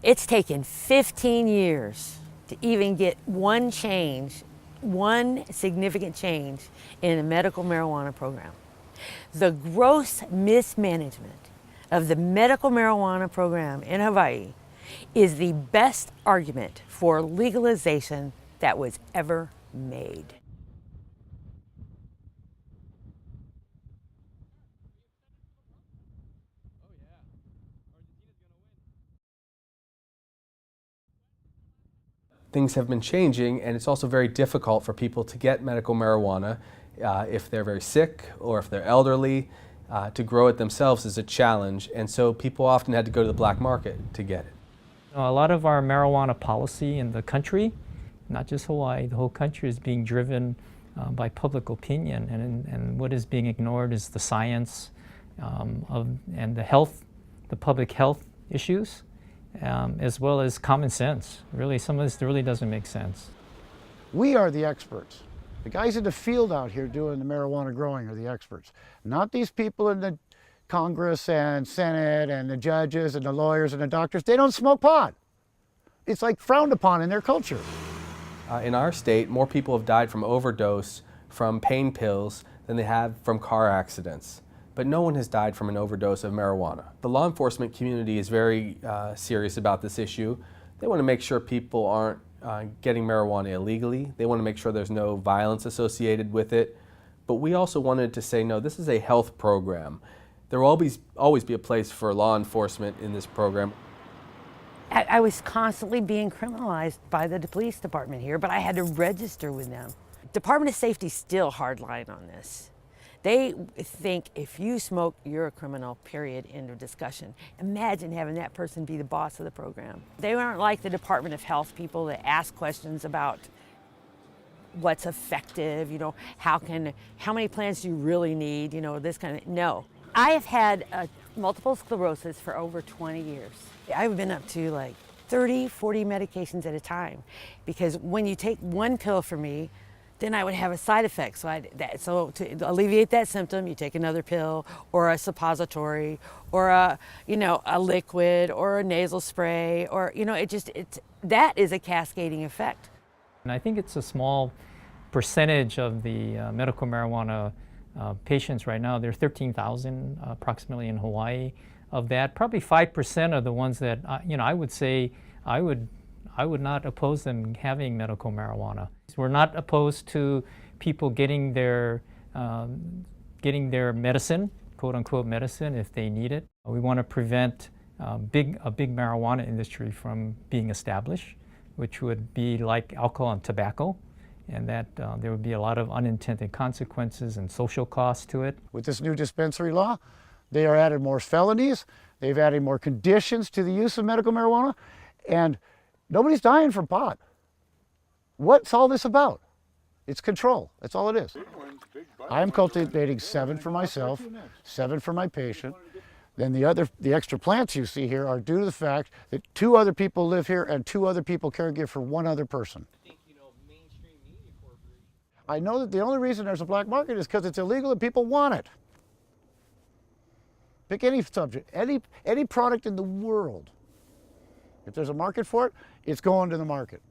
It's taken 15 years to even get one change, one significant change in the medical marijuana program. The gross mismanagement of the medical marijuana program in Hawaii is the best argument for legalization that was ever made. Things have been changing, and it's also very difficult for people to get medical marijuana if they're very sick or if they're elderly. To grow it themselves is a challenge, and so people often had to go to the black market to get it. A lot of our marijuana policy in the country, not just Hawaii, the whole country is being driven by public opinion, and what is being ignored is the science and the public health issues, as well as common sense. Really, some of this really doesn't make sense. We are the experts. The guys in the field out here doing the marijuana growing are the experts, not these people in the Congress and Senate and the judges and the lawyers and the doctors. They don't smoke pot. It's like frowned upon in their culture. In our state, more people have died from overdose from pain pills than they have from car accidents. But no one has died from an overdose of marijuana. The law enforcement community is very serious about this issue. They want to make sure people aren't getting marijuana illegally. They want to make sure there's no violence associated with it. But we also wanted to say, no, this is a health program. There will always be a place for law enforcement in this program. I was constantly being criminalized by the police department here, but I had to register with them. Department of Safety's still hardline on this. They think if you smoke, you're a criminal, period, end of discussion. Imagine having that person be the boss of the program. They aren't like the Department of Health people that ask questions about what's effective, you know, how many plants do you really need, you know, this kind of, no. I have had multiple sclerosis for over 20 years. I've been up to like 30, 40 medications at a time, because when you take one pill for me, then I would have a side effect. So to alleviate that symptom, you take another pill or a suppository or a liquid or a nasal spray, or, you know, that is a cascading effect. And I think it's a small percentage of the medical marijuana patients right now. There are 13,000 approximately in Hawaii. Of that, probably 5% are the ones that, I would say I would not oppose them having medical marijuana. We're not opposed to people getting their medicine, quote unquote medicine, if they need it. We want to prevent a big marijuana industry from being established, which would be like alcohol and tobacco, and that there would be a lot of unintended consequences and social costs to it. With this new dispensary law, they are added more felonies, they've added more conditions to the use of medical marijuana, and nobody's dying from pot. What's all this about? It's control. That's all it is. I'm cultivating 7 for myself, 7 for my patient. Then the extra plants you see here are due to the fact that 2 other people live here and 2 other people caregive for 1 other person. I know that the only reason there's a black market is because it's illegal and people want it. Pick any subject, any product in the world. If there's a market for it, it's going to the market.